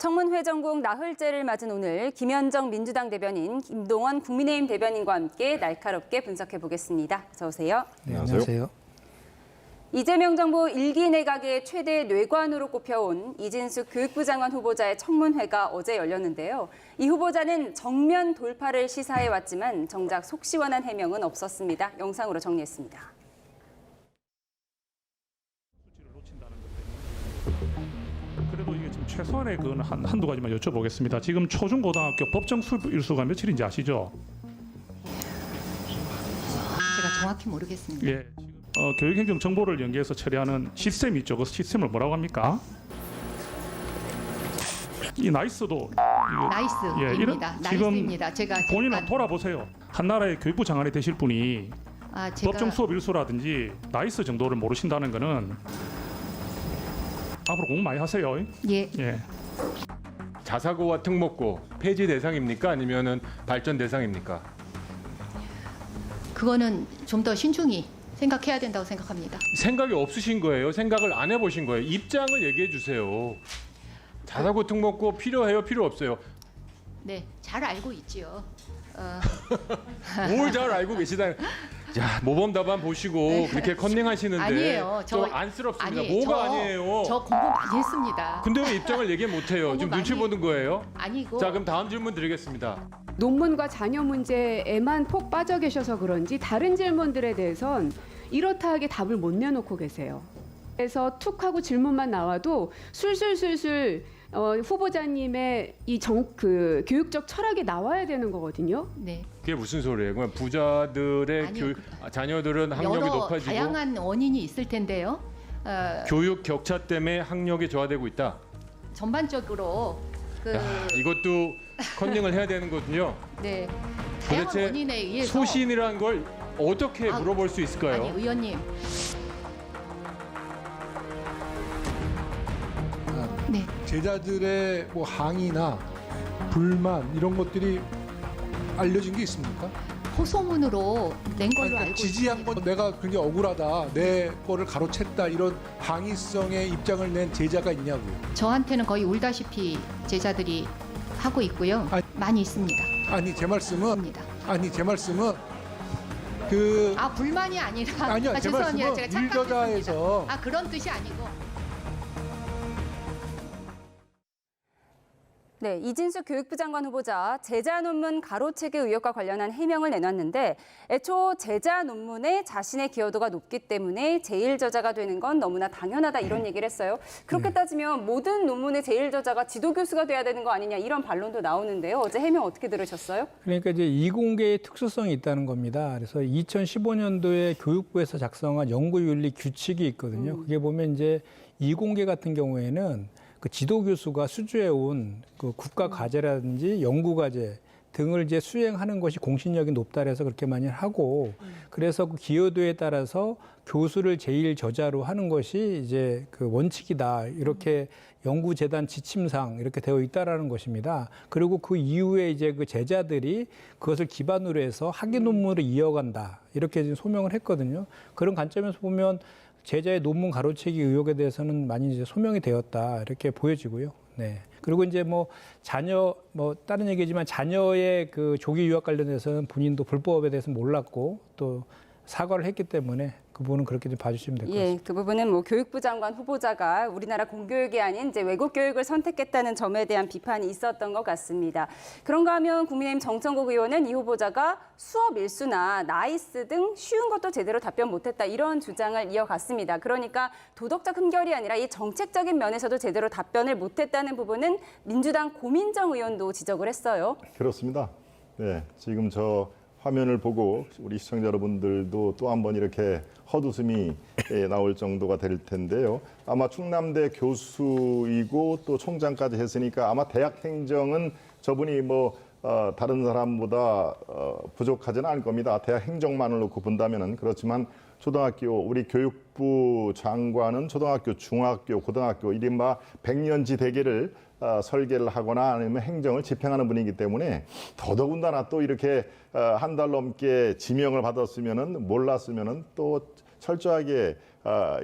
청문회 전국 나흘째를 맞은 오늘 김현정 민주당 대변인, 김동원 국민의힘 대변인과 함께 날카롭게 분석해 보겠습니다. 어서 오세요. 네, 안녕하세요. 이재명 정부 1기 내각의 최대 뇌관으로 꼽혀온 이진숙 교육부 장관 후보자의 청문회가 어제 열렸는데요. 이 후보자는 정면 돌파를 시사해왔지만 정작 속 시원한 해명은 없었습니다. 영상으로 정리했습니다. 그래도 이게 지금 최소한의 그 한두 가지만 여쭤보겠습니다. 지금 초중고등학교 법정 수업 일수가 며칠인지 아시죠? 제가 정확히 모르겠습니다. 예. 교육행정 정보를 연계해서 처리하는 시스템이 있죠. 그 시스템을 뭐라고 합니까? 이 나이스도 나이스입니다. 나이스입니다. 제가 본인 한번 돌아보세요. 한나라의 교육부 장관이 되실 분이 법정 수업 일수라든지 나이스 정도를 모르신다는 거는 앞으로 공부 많이 하세요. 예. 자사고와 특목고 폐지 대상입니까? 아니면은 발전 대상입니까? 그거는 좀 더 신중히 생각해야 된다고 생각합니다. 생각이 없으신 거예요? 생각을 안 해보신 거예요? 입장을 얘기해 주세요. 자사고 특목고 필요해요? 필요 없어요? 네, 잘 알고 있지요. 뭘 잘 알고 계시다. 자, 모범 답안 보시고 그렇게 컨닝하시는데 아니에요. 좀 안쓰럽습니다. 뭐가 아니에요? 저 공부 많이 했습니다. 근데 왜 입장을 얘기 못해요? 지금 눈치 보는 거예요? 아니고. 자, 그럼 다음 질문 드리겠습니다. 논문과 자녀 문제에만 폭 빠져 계셔서 그런지 다른 질문들에 대해선 이렇다 하게 답을 못 내놓고 계세요. 그래서 툭 하고 질문만 나와도 술술술술 후보자님의 그 교육적 철학이 나와야 되는 거거든요. 네. 그게 무슨 소리예요? 그러면 부자들의 아니요, 자녀들은 학력이 여러 높아지고 다양한 원인이 있을 텐데요. 교육 격차 때문에 학력이 저하되고 있다. 전반적으로 이것도 컨닝을 해야 되는 거군요. 네. 다양한 도대체 원인에 의해서 소신이라는 걸 어떻게 물어볼 수 있을까요? 아니, 의원님. 네. 제자들의 뭐 항의나 불만 이런 것들이 알려진 게 있습니까? 호소문으로 낸 걸로 알고 지지한 있습니다. 건 내가 굉장히 억울하다, 내 거를 가로챘다 이런 항의성의 입장을 낸 제자가 있냐고요. 저한테는 거의 울다시피 제자들이 하고 있고요. 많이 있습니다. 제 말씀은 있습니다. 그 불만이 아니라 아니요, 제 죄송합니다. 말씀은 제가 착각했습니다. 일저자에서 그런 뜻이 아니고. 네, 이진숙 교육부 장관 후보자 제자 논문 가로채기 의혹과 관련한 해명을 내놨는데 애초 제자 논문에 자신의 기여도가 높기 때문에 제일 저자가 되는 건 너무나 당연하다 이런 얘기를 했어요. 그렇게 따지면 모든 논문의 제일 저자가 지도 교수가 돼야 되는 거 아니냐 이런 반론도 나오는데요. 어제 해명 어떻게 들으셨어요? 그러니까 이제 이공계의 특수성이 있다는 겁니다. 그래서 2015년도에 교육부에서 작성한 연구윤리 규칙이 있거든요. 그게 보면 이제 이공계 같은 경우에는 그 지도 교수가 수주해온 그 국가 과제라든지 연구 과제 등을 이제 수행하는 것이 공신력이 높다 해서 그렇게 많이 하고, 그래서 그 기여도에 따라서 교수를 제일 저자로 하는 것이 이제 그 원칙이다, 이렇게 연구재단 지침상 이렇게 되어 있다라는 것입니다. 그리고 그 이후에 이제 그 제자들이 그것을 기반으로 해서 학위 논문을 이어간다, 이렇게 지금 소명을 했거든요. 그런 관점에서 보면 제자의 논문 가로채기 의혹에 대해서는 많이 이제 소명이 되었다, 이렇게 보여지고요. 네. 그리고 이제 다른 얘기지만 자녀의 그 조기 유학 관련해서는 본인도 불법에 대해서 몰랐고 또 사과를 했기 때문에 그 부분은 그렇게 좀 봐주시면 될 것 같습니다. 예, 그 부분은 교육부 장관 후보자가 우리나라 공교육이 아닌 이제 외국 교육을 선택했다는 점에 대한 비판이 있었던 것 같습니다. 그런가 하면 국민의힘 정청국 의원은 이 후보자가 수업 일수나 나이스 등 쉬운 것도 제대로 답변 못했다 이런 주장을 이어갔습니다. 그러니까 도덕적 흠결이 아니라 이 정책적인 면에서도 제대로 답변을 못했다는 부분은 민주당 고민정 의원도 지적을 했어요. 그렇습니다. 네, 지금 저 화면을 보고 우리 시청자 여러분들도 또 한 번 이렇게 헛웃음이 나올 정도가 될 텐데요. 아마 충남대 교수이고 또 총장까지 했으니까 아마 대학 행정은 저분이 다른 사람보다 부족하지는 않을 겁니다. 대학 행정만을 놓고 본다면은. 그렇지만 초등학교 우리 교육부 장관은 초등학교, 중학교, 고등학교 이른바 백년지 대계를 설계를 하거나 아니면 행정을 집행하는 분이기 때문에 더더군다나 또 이렇게 한 달 넘게 지명을 받았으면은 몰랐으면은 또 철저하게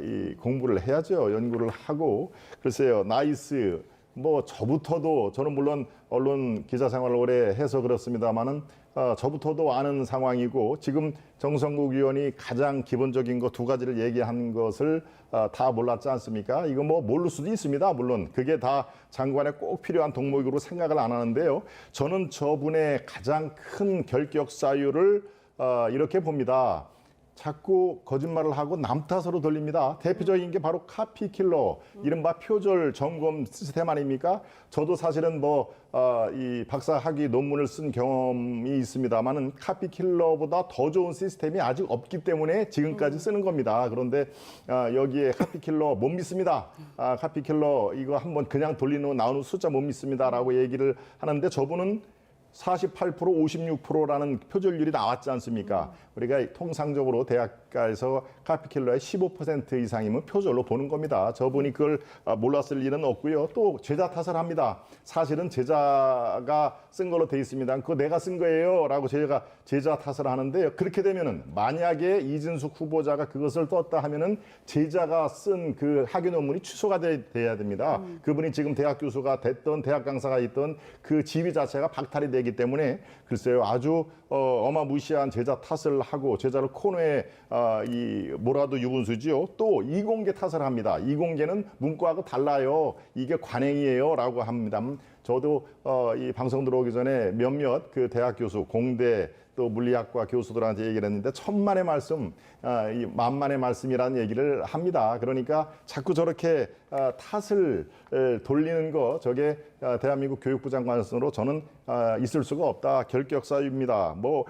이 공부를 해야죠. 연구를 하고. 글쎄요, 나이스 뭐 저부터도 저는 물론 언론 기자 생활을 오래 해서 그렇습니다만은 저부터도 아는 상황이고 지금 정성국 의원이 가장 기본적인 거 두 가지를 얘기한 것을 다 몰랐지 않습니까? 이거 뭐 모를 수도 있습니다. 물론 그게 다 장관에 꼭 필요한 덕목으로 생각을 안 하는데요. 저는 저분의 가장 큰 결격 사유를 이렇게 봅니다. 자꾸 거짓말을 하고 남 탓으로 돌립니다. 대표적인 게 바로 카피킬러, 이른바 표절 점검 시스템 아닙니까? 저도 사실은 이 박사 학위 논문을 쓴 경험이 있습니다만은 카피킬러보다 더 좋은 시스템이 아직 없기 때문에 지금까지 쓰는 겁니다. 그런데 여기에 카피킬러 못 믿습니다. 카피킬러 이거 한번 그냥 돌리는 나오는 숫자 못 믿습니다라고 얘기를 하는데 저분은 48%, 56%라는 표절률이 나왔지 않습니까? 우리가 통상적으로 대학가에서 카피킬러의 15% 이상이면 표절로 보는 겁니다. 저분이 그걸 몰랐을 일은 없고요. 또 제자 탓을 합니다. 사실은 제자가 쓴 걸로 돼 있습니다. 그거 내가 쓴 거예요 라고 제자 탓을 하는데요. 그렇게 되면은 만약에 이진숙 후보자가 그것을 떴다 하면은 제자가 쓴 그 학위 논문이 취소가 돼야 됩니다. 그분이 지금 대학 교수가 됐던 대학 강사가 있던 그 지위 자체가 박탈이 되기 때문에 글쎄요 아주 어마무시한 제자 탓을 하고 제자를 코너에 뭐라도 유분수지요. 또 이공계 탓을 합니다. 이공계는 문과하고 달라요. 이게 관행이에요라고 합니다. 저도 이 방송 들어오기 전에 몇몇 그 대학 교수, 공대 또 물리학과 교수들한테 얘기를 했는데 천만의 말씀, 이 만만의 말씀이라는 얘기를 합니다. 그러니까 자꾸 저렇게 탓을 돌리는 거 저게 대한민국 교육부 장관으로 저는 있을 수가 없다. 결격사유입니다. 뭐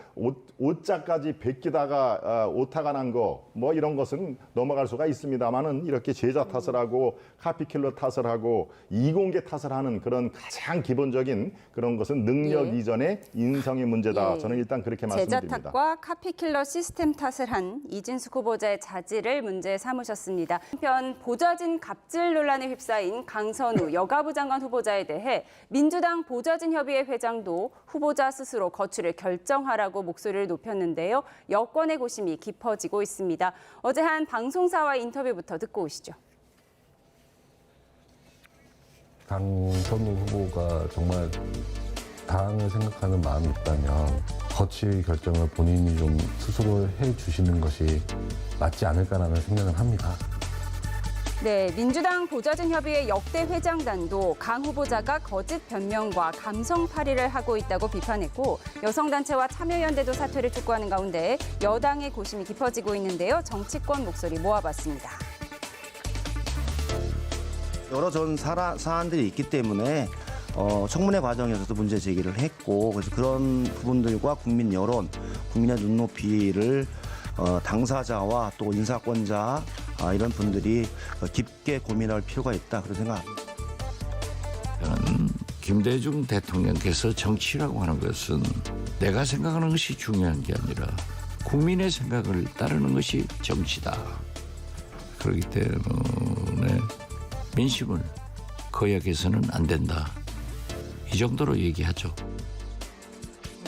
오자까지 베끼다가 오타가 난 거 뭐 이런 것은 넘어갈 수가 있습니다만은 이렇게 제자 탓을 하고 카피킬러 탓을 하고 이공계 탓을 하는 그런 가장 기본적인 그런 것은 능력 이전의 인성의 문제다. 저는 일단 그렇게 말씀드립니다. 제자 탓과 카피킬러 시스템 탓을 한 이진숙 후보자의 자질을 문제 삼으셨습니다. 한편 보좌진 갑질 논란에 휩싸인 강선우 여가부 장관 후보자에 대해 민주당 보좌진 협의회 회장도 후보자 스스로 거취를 결정하라고 목소리를 높였는데요. 여권의 고심이 깊어지고 있습니다. 어제 한 방송사와의 인터뷰부터 듣고 오시죠. 강선우 후보가 정말 당을 생각하는 마음이 있다면 거취 결정을 본인이 좀 스스로 해주시는 것이 맞지 않을까라는 생각을 합니다. 네, 민주당 보좌진협의회 역대 회장단도 강 후보자가 거짓 변명과 감성팔이를 하고 있다고 비판했고 여성단체와 참여연대도 사퇴를 촉구하는 가운데 여당의 고심이 깊어지고 있는데요. 정치권 목소리 모아봤습니다. 여러 전 사안들이 있기 때문에 청문회 과정에서도 문제 제기를 했고 그래서 그런 부분들과 국민 여론, 국민의 눈높이를 당사자와 또 인사권자 이런 분들이 깊게 고민할 필요가 있다 그런 생각합니다. 저는 김대중 대통령께서 정치라고 하는 것은 내가 생각하는 것이 중요한 게 아니라 국민의 생각을 따르는 것이 정치다. 그렇기 때문에 민심을 거역해서는 안 된다. 이 정도로 얘기하죠.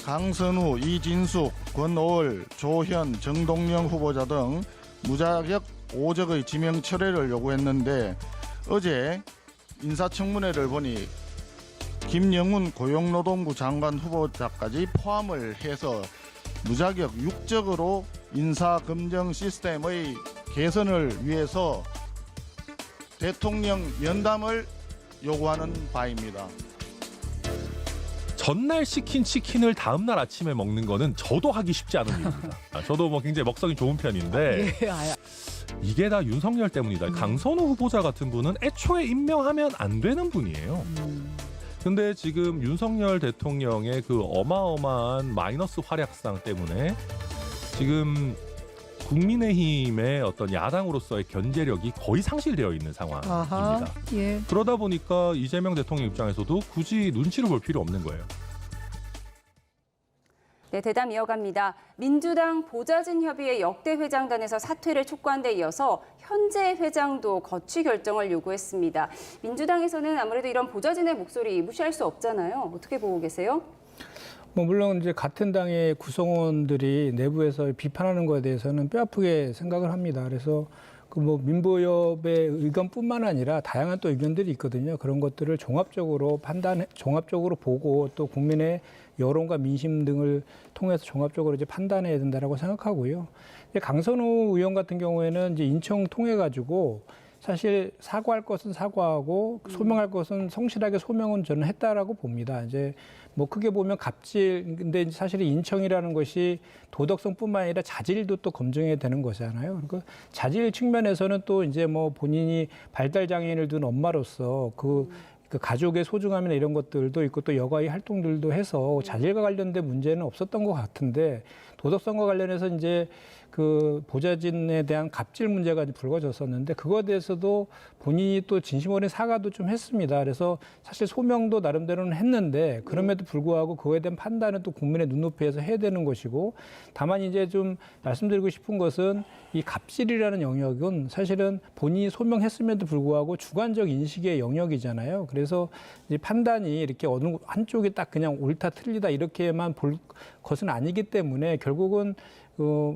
강선우, 이진숙, 권오을, 조현, 정동영 후보자 등 무자격 5적의 지명 철회를 요구했는데 어제 인사청문회를 보니 김영훈 고용노동부 장관 후보자까지 포함을 해서 무자격 6적으로 인사검증 시스템의 개선을 위해서 대통령 면담을 요구하는 바입니다. 전날 시킨 치킨을 다음날 아침에 먹는 거는 저도 하기 쉽지 않은 일입니다. 저도 뭐 굉장히 먹성이 좋은 편인데 이게 다 윤석열 때문이다. 강선우 후보자 같은 분은 애초에 임명하면 안 되는 분이에요. 근데 지금 윤석열 대통령의 그 어마어마한 마이너스 활약상 때문에 지금 국민의힘의 어떤 야당으로서의 견제력이 거의 상실되어 있는 상황입니다. 그러다 보니까 이재명 대통령 입장에서도 굳이 눈치를 볼 필요 없는 거예요. 네, 대담 이어갑니다. 민주당 보좌진협의회 역대 회장단에서 사퇴를 촉구한 데 이어서 현재 회장도 거취 결정을 요구했습니다. 민주당에서는 아무래도 이런 보좌진의 목소리 무시할 수 없잖아요. 어떻게 보고 계세요? 뭐 물론 이제 같은 당의 구성원들이 내부에서 비판하는 것에 대해서는 뼈아프게 생각을 합니다. 그래서 그 뭐 민보협의 의견뿐만 아니라 다양한 또 의견들이 있거든요. 그런 것들을 종합적으로 종합적으로 보고 또 국민의 여론과 민심 등을 통해서 종합적으로 이제 판단해야 된다라고 생각하고요. 강선우 의원 같은 경우에는 이제 인청 통해 가지고 사실 사과할 것은 사과하고 소명할 것은 성실하게 소명은 저는 했다라고 봅니다. 이제 뭐 크게 보면 갑질, 근데 사실 인청이라는 것이 도덕성뿐만 아니라 자질도 또 검증해야 되는 것이잖아요. 그러니까 자질 측면에서는 또 이제 뭐 본인이 발달 장애인을 둔 엄마로서 그 가족의 소중함이나 이런 것들도 있고 또 여가의 활동들도 해서 자질과 관련된 문제는 없었던 것 같은데 도덕성과 관련해서 이제 그 보좌진에 대한 갑질 문제가 불거졌었는데 그거에 대해서도 본인이 또 진심 어린 사과도 좀 했습니다. 그래서 사실 소명도 나름대로는 했는데 그럼에도 불구하고 그거에 대한 판단은 또 국민의 눈높이에서 해야 되는 것이고 다만 이제 좀 말씀드리고 싶은 것은 이 갑질이라는 영역은 사실은 본인이 소명했음에도 불구하고 주관적 인식의 영역이잖아요. 그래서 이제 판단이 이렇게 어느 한쪽이 딱 그냥 옳다 틀리다 이렇게만 볼 것은 아니기 때문에 결국은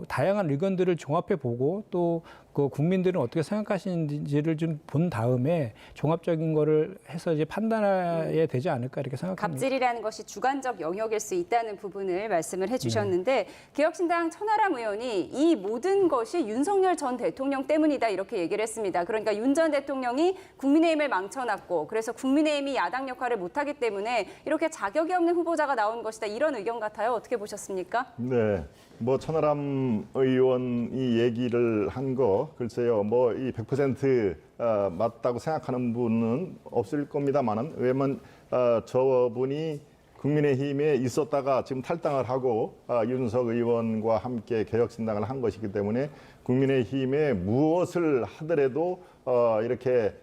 다양한 의견들을 종합해 보고 또 그 국민들은 어떻게 생각하시는지를 좀 본 다음에 종합적인 거를 해서 이제 판단해야 되지 않을까 이렇게 생각합니다. 갑질이라는 것이 주관적 영역일 수 있다는 부분을 말씀을 해주셨는데 개혁신당 천하람 의원이 이 모든 것이 윤석열 전 대통령 때문이다 이렇게 얘기를 했습니다. 그러니까 윤 전 대통령이 국민의힘을 망쳐놨고 그래서 국민의힘이 야당 역할을 못하기 때문에 이렇게 자격이 없는 후보자가 나온 것이다 이런 의견 같아요. 어떻게 보셨습니까? 네. 뭐 천하람 의원이 얘기를 한 거 글쎄요. 뭐 이 100% 맞다고 생각하는 분은 없을 겁니다만은 왜냐면 저분이 국민의힘에 있었다가 지금 탈당을 하고 윤석 의원과 함께 개혁신당을 한 것이기 때문에 국민의힘에 무엇을 하더라도 이렇게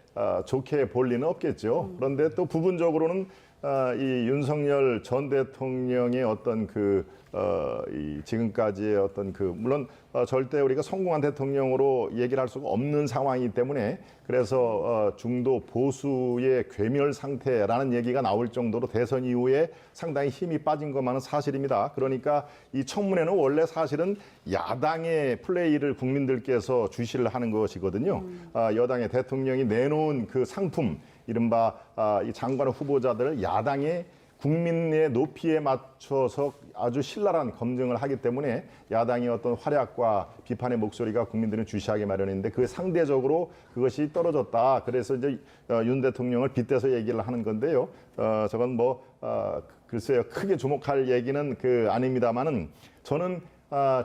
좋게 볼 리는 없겠죠. 그런데 또 부분적으로는 이 윤석열 전 대통령의 어떤 이 지금까지의 어떤 물론 절대 우리가 성공한 대통령으로 얘기를 할 수가 없는 상황이기 때문에 그래서 중도 보수의 괴멸 상태라는 얘기가 나올 정도로 대선 이후에 상당히 힘이 빠진 것만은 사실입니다. 그러니까 이 청문회는 원래 사실은 야당의 플레이를 국민들께서 주시를 하는 것이거든요. 여당의 대통령이 내놓은 그 상품, 이른바 이 장관 후보자들을 야당의 국민의 높이에 맞춰서 아주 신랄한 검증을 하기 때문에 야당의 어떤 활약과 비판의 목소리가 국민들은 주시하기 마련인데 그 상대적으로 그것이 떨어졌다. 그래서 이제 윤 대통령을 빗대서 얘기를 하는 건데요. 저건 뭐 글쎄요. 크게 주목할 얘기는 아닙니다만은 저는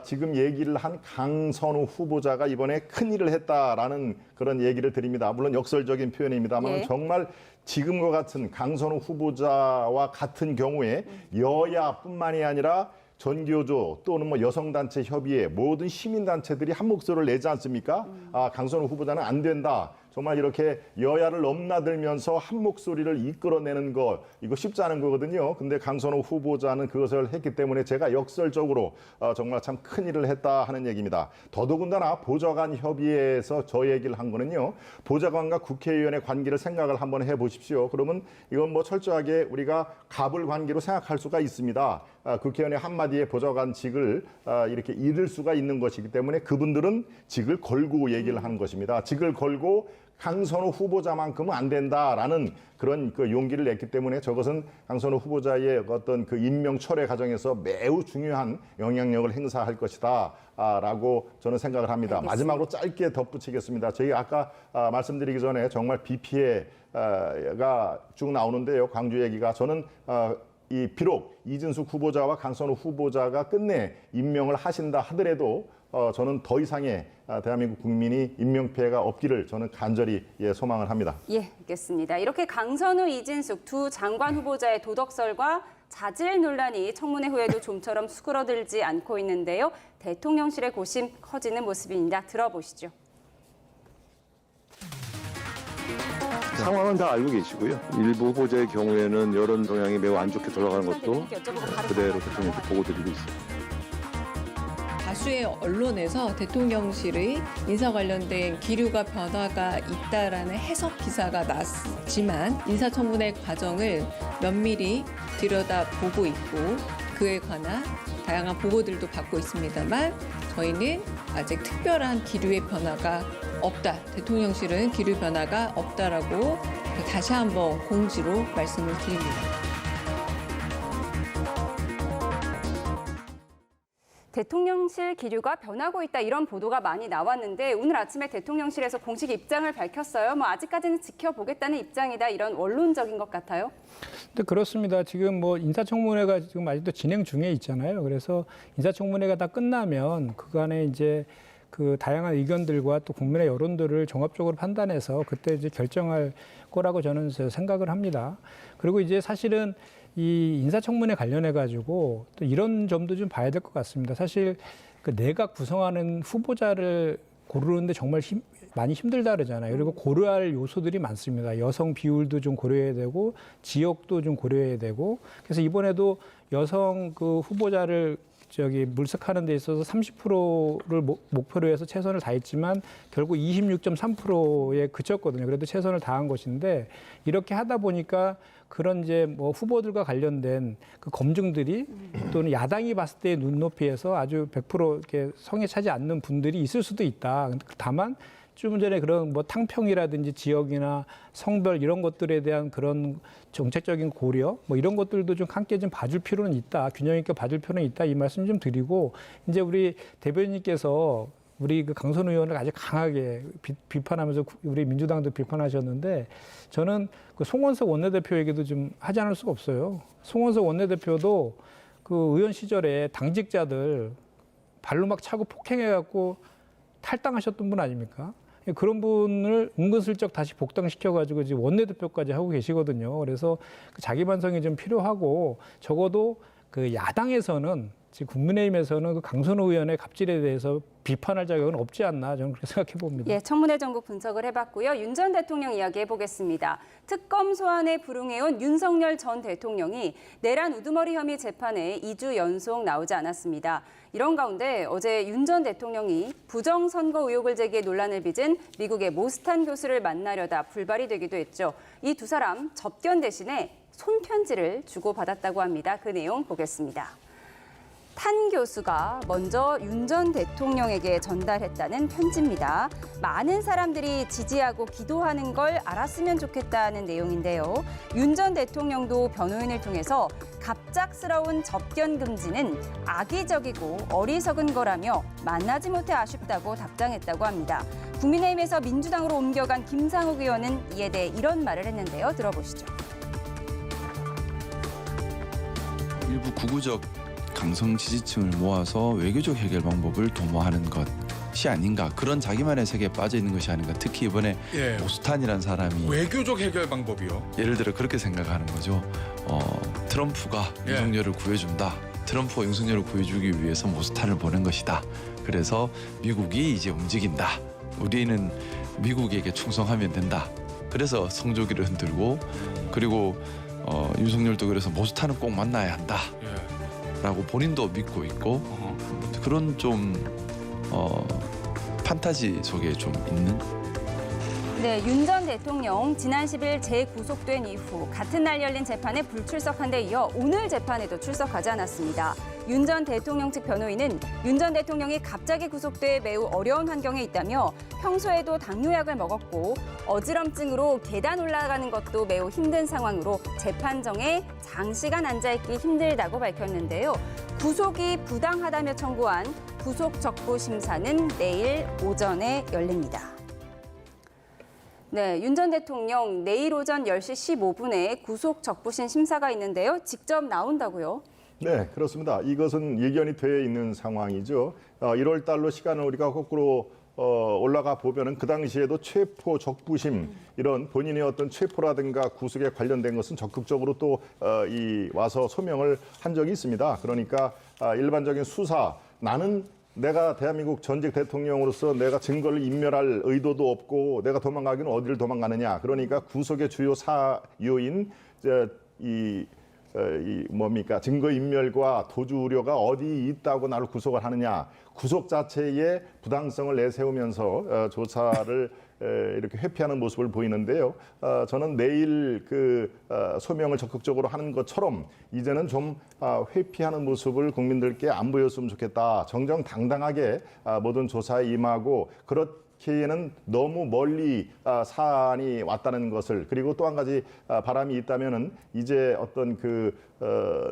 지금 얘기를 한 강선우 후보자가 이번에 큰일을 했다라는 그런 얘기를 드립니다. 물론 역설적인 표현입니다만 예. 정말 지금과 같은 강선우 후보자와 같은 경우에 여야뿐만이 아니라 전교조 또는 뭐 여성단체 협의회 모든 시민단체들이 한 목소리를 내지 않습니까? 강선우 후보자는 안 된다. 정말 이렇게 여야를 넘나들면서 한 목소리를 이끌어내는 거 이거 쉽지 않은 거거든요. 근데 강선우 후보자는 그것을 했기 때문에 제가 역설적으로 정말 참 큰일을 했다 하는 얘기입니다. 더더군다나 보좌관 협의회에서 저 얘기를 한 거는요. 보좌관과 국회의원의 관계를 생각을 한번 해보십시오. 그러면 이건 뭐 철저하게 우리가 갑을 관계로 생각할 수가 있습니다. 국회의원의 한마디에 보좌관직을 이렇게 잃을 수가 있는 것이기 때문에 그분들은 직을 걸고 얘기를 하는 것입니다. 직을 걸고 강선우 후보자만큼은 안 된다라는 그런 용기를 냈기 때문에 저것은 강선우 후보자의 어떤 임명 철회 과정에서 매우 중요한 영향력을 행사할 것이다. 라고 저는 생각을 합니다. 알겠습니다. 마지막으로 짧게 덧붙이겠습니다. 저희 아까 말씀드리기 전에 정말 비 피해가 쭉 나오는데요. 광주 얘기가 저는 비록 이진숙 후보자와 강선우 후보자가 끝내 임명을 하신다 하더라도 저는 더 이상의 대한민국 국민이 임명피해가 없기를 저는 간절히 소망을 합니다. 예, 알겠습니다. 이렇게 강선우, 이진숙 두 장관 후보자의 도덕설과 자질 논란이 청문회 후에도 좀처럼 수그러들지 않고 있는데요. 대통령실의 고심 커지는 모습입니다. 들어보시죠. 상황은 다 알고 계시고요. 일부 후보자의 경우에는 여론 동향이 매우 안 좋게 돌아가는 것도 그대로 대통령께 보고드리고 있습니다. 다수의 언론에서 대통령실의 인사 관련된 기류가 변화가 있다라는 해석 기사가 났지만 인사청문회 과정을 면밀히 들여다보고 있고 그에 관한 다양한 보고들도 받고 있습니다만 저희는 아직 특별한 기류의 변화가 없다. 대통령실은 기류 변화가 없다라고 다시 한번 공지로 말씀을 드립니다. 대통령실 기류가 변하고 있다 이런 보도가 많이 나왔는데 오늘 아침에 대통령실에서 공식 입장을 밝혔어요. 뭐 아직까지는 지켜보겠다는 입장이다 이런 원론적인 것 같아요. 네, 그렇습니다. 지금 뭐 인사청문회가 지금 아직도 진행 중에 있잖아요. 그래서 인사청문회가 다 끝나면 그간에 이제 그 다양한 의견들과 또 국민의 여론들을 종합적으로 판단해서 그때 이제 결정할 거라고 저는 생각을 합니다. 그리고 이제 사실은 이 인사청문회 관련해 가지고 또 이런 점도 좀 봐야 될 것 같습니다. 사실 그 내각 구성하는 후보자를 고르는데 정말 많이 힘들다 그러잖아요. 그리고 고려할 요소들이 많습니다. 여성 비율도 좀 고려해야 되고 지역도 좀 고려해야 되고 그래서 이번에도 여성 그 후보자를 물색하는 데 있어서 30%를 목표로 해서 최선을 다했지만 결국 26.3%에 그쳤거든요. 그래도 최선을 다한 것인데 이렇게 하다 보니까 그런 이제 뭐 후보들과 관련된 그 검증들이 또는 야당이 봤을 때의 눈높이에서 아주 100% 이렇게 성에 차지 않는 분들이 있을 수도 있다. 다만 좀 전에 그런 뭐 탕평이라든지 지역이나 성별 이런 것들에 대한 그런 정책적인 고려 뭐 이런 것들도 좀 함께 좀 봐줄 필요는 있다. 균형 있게 봐줄 필요는 있다. 이 말씀 좀 드리고 이제 우리 대변인께서 우리 그 강선 의원을 아주 강하게 비판하면서 우리 민주당도 비판하셨는데 저는 그 송원석 원내대표에게도 좀 하지 않을 수가 없어요. 송원석 원내대표도 그 의원 시절에 당직자들 발로 막 차고 폭행해갖고 탈당하셨던 분 아닙니까? 그런 분을 은근슬쩍 다시 복당시켜가지고 지금 원내대표까지 하고 계시거든요. 그래서 자기 반성이 좀 필요하고 적어도 그 야당에서는 지금 국민의힘에서는 그 강선호 의원의 갑질에 대해서 비판할 자격은 없지 않나 저는 그렇게 생각해 봅니다. 예, 청문회 전국 분석을 해봤고요. 윤 전 대통령 이야기 해보겠습니다. 특검 소환에 불응해온 윤석열 전 대통령이 내란 우두머리 혐의 재판에 2주 연속 나오지 않았습니다. 이런 가운데 어제 윤 전 대통령이 부정선거 의혹을 제기해 논란을 빚은 미국의 모스탄 교수를 만나려다 불발이 되기도 했죠. 이 두 사람 접견 대신에 손편지를 주고받았다고 합니다. 그 내용 보겠습니다. 탄 교수가 먼저 윤 전 대통령에게 전달했다는 편지입니다. 많은 사람들이 지지하고 기도하는 걸 알았으면 좋겠다는 내용인데요. 윤 전 대통령도 변호인을 통해서 갑작스러운 접견 금지는 악의적이고 어리석은 거라며 만나지 못해 아쉽다고 답장했다고 합니다. 국민의힘에서 민주당으로 옮겨간 김상욱 의원은 이에 대해 이런 말을 했는데요. 들어보시죠. 일부 구구적 강성 지지층을 모아서 외교적 해결 방법을 도모하는 것이 아닌가, 그런 자기만의 세계에 빠져 있는 것이 아닌가. 특히 이번에 모스탄이라는 사람이 외교적 해결 방법이요? 예를 들어 그렇게 생각하는 거죠. 트럼프가 윤석열을 구해준다. 트럼프가 윤석열을 구해주기 위해서 모스탄을 보낸 것이다. 그래서 미국이 이제 움직인다. 우리는 미국에게 충성하면 된다. 그래서 성조기를 흔들고, 그리고 윤석열도 그래서 모스탄은 꼭 만나야 한다. 라고 본인도 믿고 있고, 그런 좀 판타지 속에 좀 있는. 네, 윤 전 대통령 지난 10일 재구속된 이후 같은 날 열린 재판에 불출석한 데 이어 오늘 재판에도 출석하지 않았습니다. 윤 전 대통령 측 변호인은 윤 전 대통령이 갑자기 구속돼 매우 어려운 환경에 있다며 평소에도 당뇨약을 먹었고 어지럼증으로 계단 올라가는 것도 매우 힘든 상황으로 재판정에 장시간 앉아있기 힘들다고 밝혔는데요. 구속이 부당하다며 청구한 구속 적부 심사는 내일 오전에 열립니다. 네, 윤 전 대통령 내일 오전 10시 15분에 구속 적부심 심사가 있는데요. 직접 나온다고요? 네, 그렇습니다. 이것은 예견이 되어 있는 상황이죠. 1월 달로 시간을 우리가 거꾸로 올라가 보면은 그 당시에도 체포 적부심 이런 본인의 어떤 체포라든가 구속에 관련된 것은 적극적으로 또 와서 소명을 한 적이 있습니다. 그러니까 일반적인 수사, 나는 내가 대한민국 전직 대통령으로서 내가 증거를 인멸할 의도도 없고 내가 도망가기는 어디를 도망가느냐. 그러니까 구속의 주요 사유인 증거인멸과 도주 우려가 어디 있다고 나를 구속을 하느냐. 구속 자체의 부당성을 내세우면서 조사를 이렇게 회피하는 모습을 보이는데요. 저는 내일 소명을 적극적으로 하는 것처럼 이제는 좀 회피하는 모습을 국민들께 안 보였으면 좋겠다. 정정당당하게 모든 조사에 임하고 그렇기에는 너무 멀리 사안이 왔다는 것을, 그리고 또 한 가지 바람이 있다면은 이제 어떤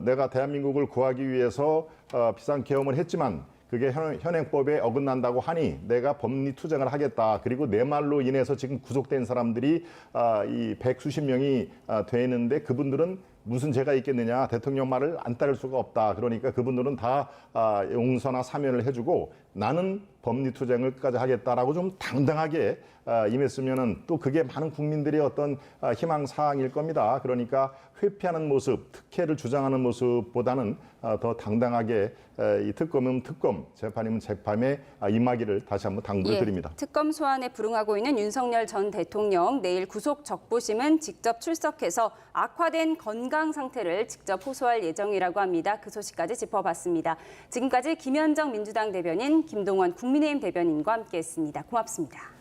내가 대한민국을 구하기 위해서 비상계엄을 했지만 그게 현행법에 어긋난다고 하니 내가 법리투쟁을 하겠다. 그리고 내 말로 인해서 지금 구속된 사람들이 이 백수십 명이 되는데 그분들은 무슨 죄가 있겠느냐. 대통령 말을 안 따를 수가 없다. 그러니까 그분들은 다 용서나 사면을 해주고 나는 법리투쟁을 끝까지 하겠다라고 좀 당당하게 임했으면은 또 그게 많은 국민들의 어떤 희망사항일 겁니다. 그러니까 회피하는 모습, 특혜를 주장하는 모습보다는 더 당당하게 이 특검은 특검, 재판이면 재판에 임하기를 다시 한번 당부를 드립니다. 특검 소환에 불응하고 있는 윤석열 전 대통령 내일 구속 적부심은 직접 출석해서 악화된 건강 상태를 직접 호소할 예정이라고 합니다. 그 소식까지 짚어봤습니다. 지금까지 김현정 민주당 대변인, 김동원 국민의힘 대변인과 함께했습니다. 고맙습니다.